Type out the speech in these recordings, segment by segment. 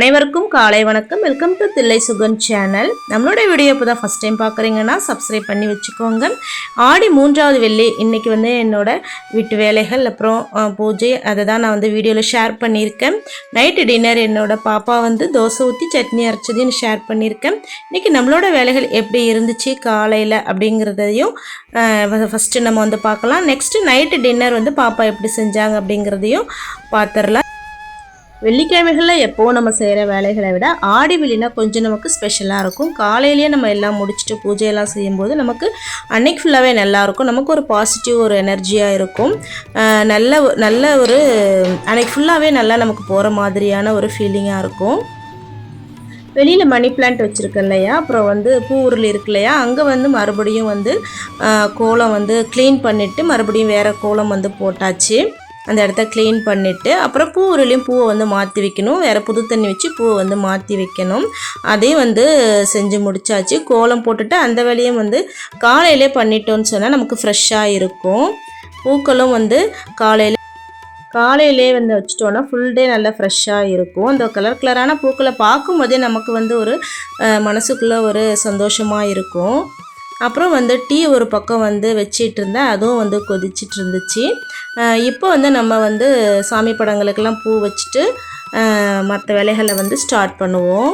அனைவருக்கும் காலை வணக்கம். Welcome to Thillai Sugan channel. நம்மளோட வீடியோ இப்போ தான் ஃபஸ்ட் டைம் பார்க்குறீங்கன்னா சப்ஸ்கிரைப் பண்ணி வச்சுக்கோங்க. ஆடி 3வது வெள்ளி இன்றைக்கி என்னோட வீட்டு வேலைகள் அப்புறம் பூஜை அதை தான் நான் வீடியோவில் ஷேர் பண்ணியிருக்கேன். நைட்டு டின்னர் என்னோட பாப்பா தோசை ஊற்றி சட்னி அரைச்சதையும் ஷேர் பண்ணியிருக்கேன். இன்றைக்கி நம்மளோட வேலைகள் எப்படி இருந்துச்சு காலையில் அப்படிங்கிறதையும் ஃபஸ்ட்டு நம்ம பார்க்கலாம். நெக்ஸ்ட்டு நைட்டு டின்னர் பாப்பா எப்படி செஞ்சாங்க அப்படிங்கிறதையும் பார்த்துடலாம். வெள்ளிக்கிழமைகளில் எப்போவும் நம்ம செய்கிற வேலைகளை விட ஆடி வெள்ளினா கொஞ்சம் நமக்கு ஸ்பெஷலாக இருக்கும். காலையிலேயே நம்ம எல்லாம் முடிச்சுட்டு பூஜையெல்லாம் செய்யும்போது நமக்கு அன்னைக்கு ஃபுல்லாகவே நல்லாயிருக்கும். நமக்கு ஒரு பாசிட்டிவ் ஒரு எனர்ஜியாக இருக்கும். நல்ல ஒரு அன்னைக்கு ஃபுல்லாகவே நல்லா நமக்கு போகிற மாதிரியான ஒரு ஃபீலிங்காக இருக்கும். வெளியில் மணி பிளான்ட் வச்சுருக்கேன் இல்லையா, அப்புறம் பூ உருள் இருக்கு இல்லையா, அங்கே மறுபடியும் கோலம் க்ளீன் பண்ணிவிட்டு மறுபடியும் வேறு கோலம் போட்டாச்சு. அந்த இடத்த க்ளீன் பண்ணிவிட்டு அப்புறம் பூ உருளையும் பூவை மாற்றி வைக்கணும். வேறு புது தண்ணி வச்சு பூவை மாற்றி வைக்கணும். அதையும் செஞ்சு முடித்தாச்சு. கோலம் போட்டுட்டு அந்த வேலையும் காலையிலே பண்ணிட்டோன்னு சொன்னால் நமக்கு ஃப்ரெஷ்ஷாக இருக்கும். பூக்களும் காலையிலே வச்சிட்டோன்னா ஃபுல் டே நல்லா ஃப்ரெஷ்ஷாக இருக்கும். அந்த கலரான பூக்களை பார்க்கும்போதே நமக்கு ஒரு மனசுக்குள்ளே ஒரு சந்தோஷமாக இருக்கும். அப்புறம் டீ ஒரு பக்கம் வச்சிட்டு இருந்தேன். அதுவும் கொதிச்சிட்டு இருந்துச்சு. இப்போ நம்ம சாமி படங்களுக்கெல்லாம் பூ வச்சுட்டு மற்ற வேலைகளை ஸ்டார்ட் பண்ணுவோம்.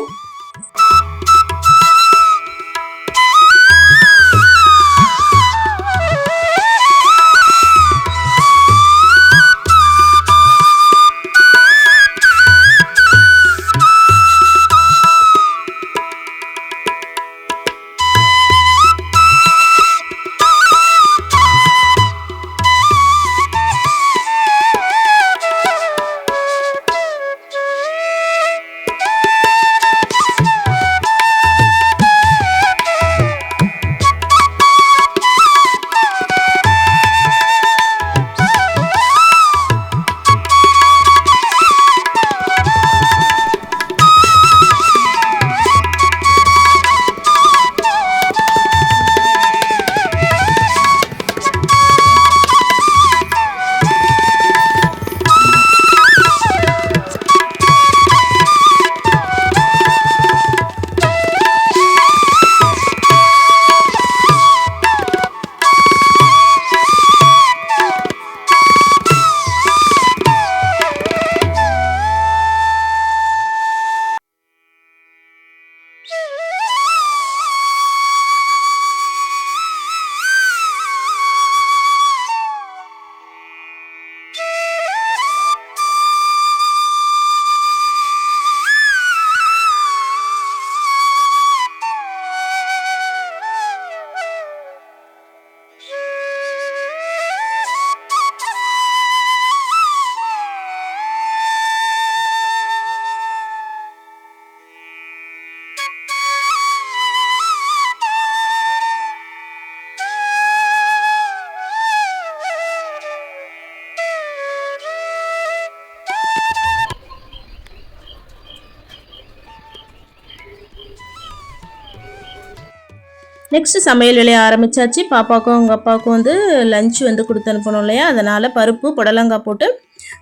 நெக்ஸ்ட்டு சமையல் வேலையை ஆரம்பித்தாச்சு. பாப்பாவுக்கும் அவங்க அப்பாவுக்கும் லஞ்ச் கொடுத்து அனுப்பணும் இல்லையா, அதனால் பருப்பு புடலங்காய் போட்டு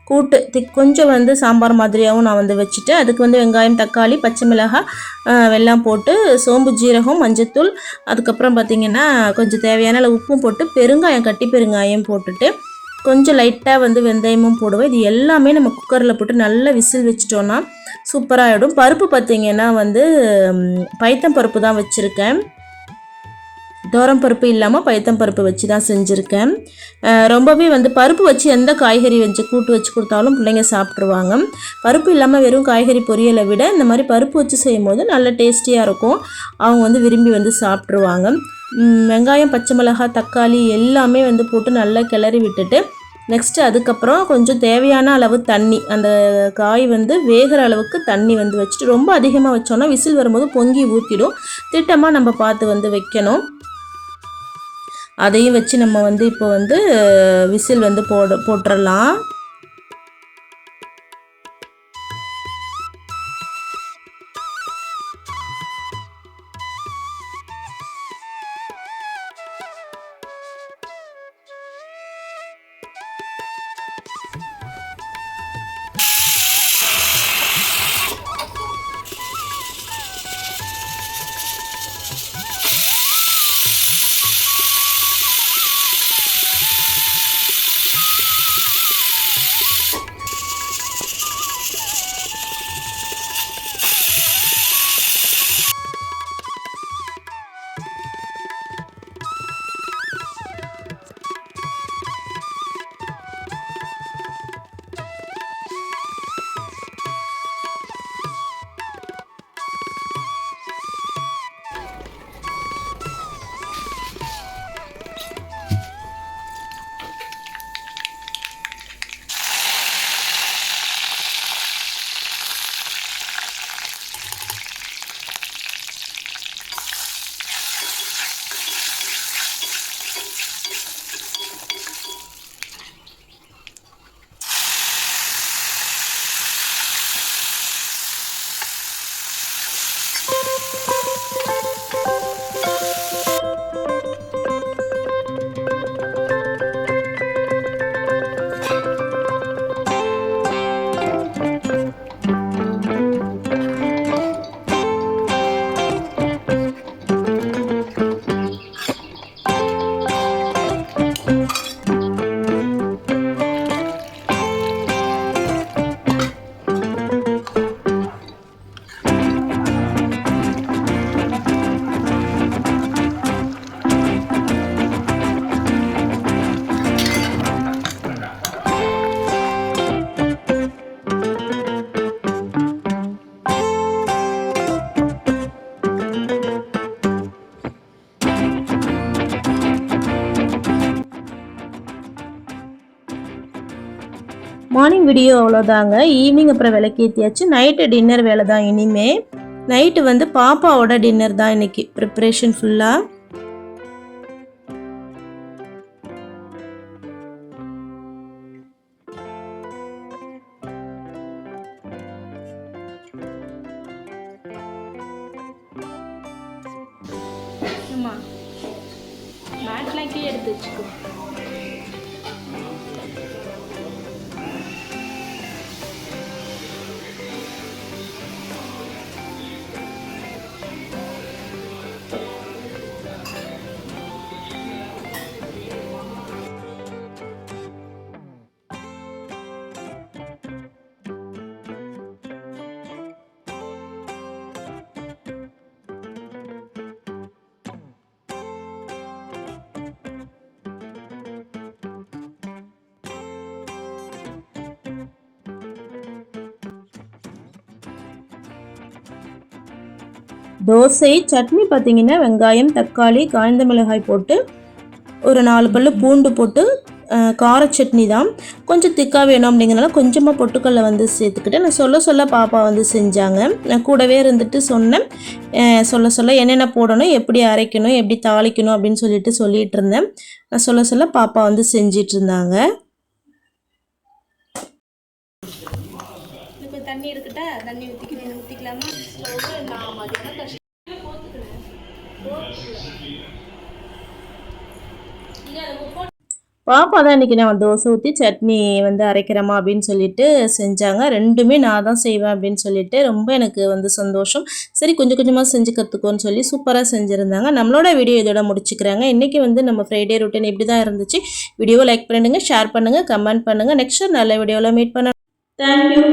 கூட்டு கொஞ்சம் சாம்பார் மாதிரியாகவும் நான் வச்சுட்டேன். அதுக்கு வெங்காயம் தக்காளி பச்சை மிளகாய் வெல்லம் போட்டு சோம்பு ஜீரகம் மஞ்சத்தூள் அதுக்கப்புறம் பார்த்திங்கன்னா கொஞ்சம் தேவையான அளவு உப்பும் போட்டு பெருங்காயம் கட்டி பெருங்காயம் போட்டுட்டு கொஞ்சம் லைட்டாக வெந்தயமும் போடுவேன். இது எல்லாமே நம்ம குக்கரில் போட்டு நல்லா விசில் வச்சிட்டோன்னா சூப்பராகிடும். பருப்பு பார்த்திங்கன்னா பைத்தம் பருப்பு தான் வச்சுருக்கேன். தோரம் பருப்பு இல்லாமல் பைத்தம் பருப்பு வச்சு தான் செஞ்சுருக்கேன். ரொம்பவே பருப்பு வச்சு எந்த காய்கறி வச்சு கூட்டு வச்சு கொடுத்தாலும் பிள்ளைங்க சாப்பிட்ருவாங்க. பருப்பு இல்லாமல் வெறும் காய்கறி பொரியலை விட இந்த மாதிரி பருப்பு வச்சு செய்யும் போது நல்ல டேஸ்டியாக இருக்கும். அவங்க விரும்பி சாப்பிட்ருவாங்க. வெங்காயம் பச்சை மிளகாய் தக்காளி எல்லாமே போட்டு நல்லா கிளறி விட்டுட்டு நெக்ஸ்ட்டு அதுக்கப்புறம் கொஞ்சம் தேவையான அளவு தண்ணி, அந்த காய் வேகிற அளவுக்கு தண்ணி வச்சுட்டு ரொம்ப அதிகமாக வச்சோன்னா விசில் வரும்போது பொங்கி ஊற்றிடும். திட்டமாக நம்ம பார்த்து வைக்கணும். அதையும் வச்சு நம்ம இப்போ விசில் போட்டுடலாம். மார்னிங் வீடியோ அவ்வளோதாங்க. ஈவினிங் அப்புறம் விளக்கேற்றியாச்சு. நைட்டு டின்னர் வேலை தான் இனிமே. நைட்டு வந்து பாப்பாவோட டின்னர் தான் இன்றைக்கி ப்ரிப்ரேஷன் ஃபுல்லாக. மேட்லாம் கீழே எடுத்து வச்சுக்கோ. தோசை சட்னி பார்த்திங்கன்னா வெங்காயம் தக்காளி காய்ந்த மிளகாய் போட்டு ஒரு 4 பல்லு பூண்டு போட்டு கார சட்னி தான். கொஞ்சம் திக்காக வேணும் அப்படிங்கிறனால கொஞ்சமாக பொட்டுக்கல்லை வந்து சேர்த்துக்கிட்டு நான் சொல்ல பாப்பா வந்து செஞ்சாங்க. நான் கூடவே இருந்துட்டு சொன்னேன். சொல்ல என்னென்ன போடணும், எப்படி அரைக்கணும், எப்படி தாளிக்கணும் அப்படின்னு சொல்லிட்டு இருந்தேன். நான் சொல்ல பாப்பா வந்து செஞ்சிட்டு இருந்தாங்க. இப்போ தண்ணி இருக்குட்டா, தண்ணி ஊற்றிக்கலாமா? பாப்பா தான் இன்றைக்கி நான் தோசை ஊற்றி சட்னி வந்து அரைக்கிறேம்மா அப்படின்னு சொல்லிட்டு செஞ்சாங்க. ரெண்டுமே நான் தான் செய்வேன் அப்படின்னு சொல்லிட்டு ரொம்ப எனக்கு வந்து சந்தோஷம். சரி கொஞ்சம் கொஞ்சமாக செஞ்சு கற்றுக்கோன்னு சொல்லி சூப்பராக செஞ்சுருந்தாங்க. நம்மளோட வீடியோ இதோட முடிச்சுக்கிறாங்க. இன்றைக்கி வந்து நம்ம ஃப்ரைடே ரொட்டீன் இப்படி தான் இருந்துச்சு. வீடியோவை லைக் பண்ணுங்கள், ஷேர் பண்ணுங்கள், கமெண்ட் பண்ணுங்கள். நெக்ஸ்ட் நல்ல வீடியோவில் மீட் பண்ண. தேங்க்யூ.